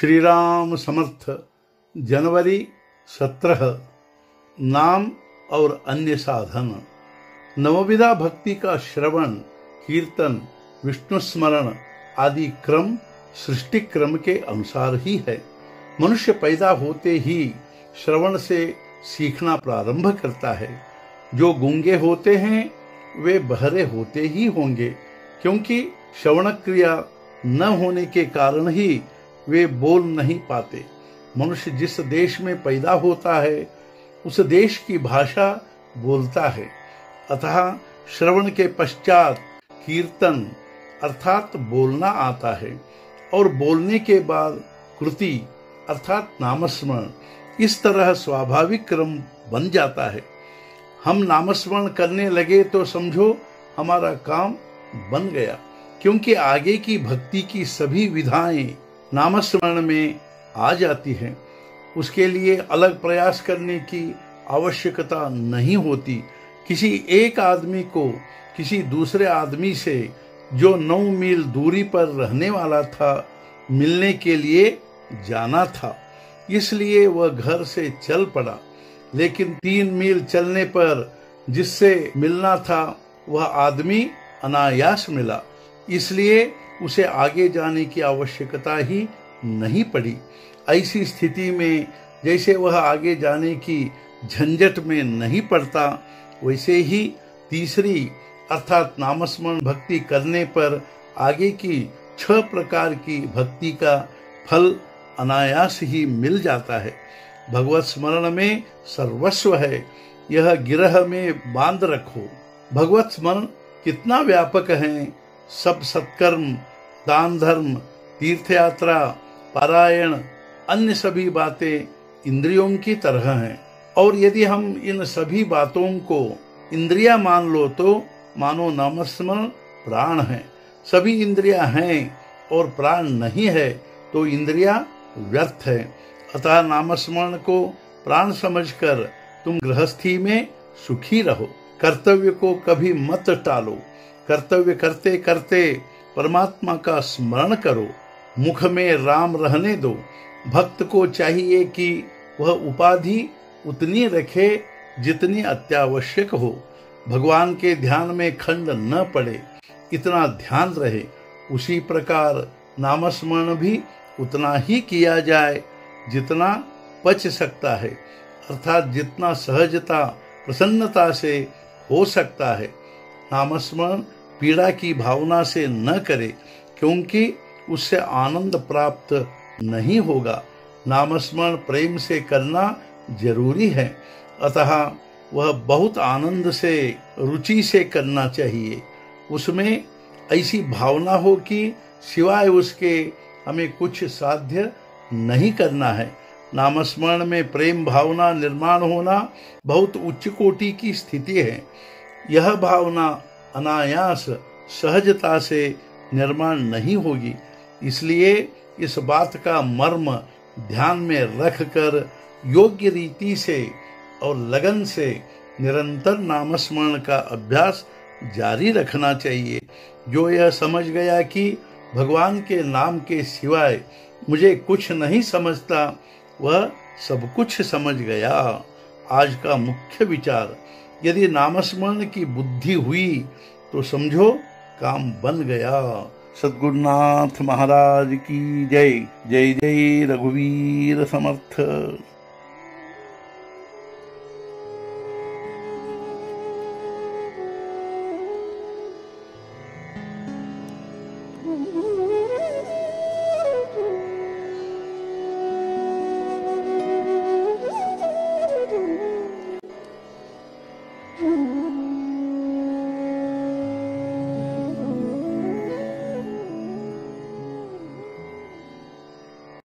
श्री राम समर्थ। जनवरी 17। नाम और अन्य साधन। नवविधा भक्ति का श्रवण, कीर्तन, विष्णु स्मरण आदि क्रम सृष्टि क्रम के अनुसार ही है। मनुष्य पैदा होते ही श्रवण से सीखना प्रारंभ करता है। जो गूंगे होते हैं वे बहरे होते ही होंगे, क्योंकि श्रवण क्रिया न होने के कारण ही वे बोल नहीं पाते। मनुष्य जिस देश में पैदा होता है उस देश की भाषा बोलता है, अतः श्रवण के पश्चात कीर्तन अर्थात बोलना आता है और बोलने के बाद कृति अर्थात नामस्मरण। इस तरह स्वाभाविक क्रम बन जाता है। हम नामस्मरण करने लगे तो समझो हमारा काम बन गया, क्योंकि आगे की भक्ति की सभी विधाएं नामस्मरण में आ जाती हैं। उसके लिए अलग प्रयास करने की आवश्यकता नहीं होती। किसी एक आदमी को किसी दूसरे आदमी से जो 9 मील दूरी पर रहने वाला था मिलने के लिए जाना था, इसलिए वह घर से चल पड़ा। लेकिन 3 मील चलने पर जिससे मिलना था वह आदमी अनायास मिला, इसलिए उसे आगे जाने की आवश्यकता ही नहीं पड़ी। ऐसी स्थिति में जैसे वह आगे जाने की झंझट में नहीं पड़ता, वैसे ही तीसरी अर्थात नामस्मरण भक्ति करने पर आगे की 6 प्रकार की भक्ति का फल अनायास ही मिल जाता है। भगवत स्मरण में सर्वस्व है, यह गिरह में बांध रखो। भगवत स्मरण कितना व्यापक है। सब सत्कर्म, दान धर्म, तीर्थ यात्रा, पारायण, अन्य सभी बातें इंद्रियों की तरह हैं। और यदि हम इन सभी बातों को इंद्रिया मान लो तो मानो नामस्मरण प्राण है। सभी इंद्रियां हैं और प्राण नहीं है तो इंद्रिया व्यर्थ है। अतः नामस्मरण को प्राण समझकर तुम गृहस्थी में सुखी रहो। कर्तव्य को कभी मत टालो। कर्तव्य करते करते परमात्मा का स्मरण करो। मुख में राम रहने दो। भक्त को चाहिए कि वह उपाधि उतनी रखे जितनी अत्यावश्यक हो। भगवान के ध्यान में खंड न पड़े, इतना ध्यान रहे। उसी प्रकार नामस्मरण भी उतना ही किया जाए जितना पच सकता है, अर्थात जितना सहजता प्रसन्नता से हो सकता है। नामस्मरण पीड़ा की भावना से न करे, क्योंकि उससे आनंद प्राप्त नहीं होगा। नामस्मरण प्रेम से करना जरूरी है, अतः वह बहुत आनंद से रुचि से करना चाहिए। उसमें ऐसी भावना हो कि सिवाय उसके हमें कुछ साध्य नहीं करना है। नामस्मरण में प्रेम भावना निर्माण होना बहुत उच्च कोटि की स्थिति है। यह भावना अनायास सहजता से निर्माण नहीं होगी, इसलिए इस बात का मर्म ध्यान में रखकर योग्य रीति से और लगन से निरंतर नामस्मरण का अभ्यास जारी रखना चाहिए। जो यह समझ गया कि भगवान के नाम के सिवाय मुझे कुछ नहीं समझता, वह सब कुछ समझ गया। आज का मुख्य विचार, यदि नामस्मरण की बुद्धि हुई तो समझो काम बन गया। सद्गुरुनाथ महाराज की जय। जय जय रघुवीर समर्थ।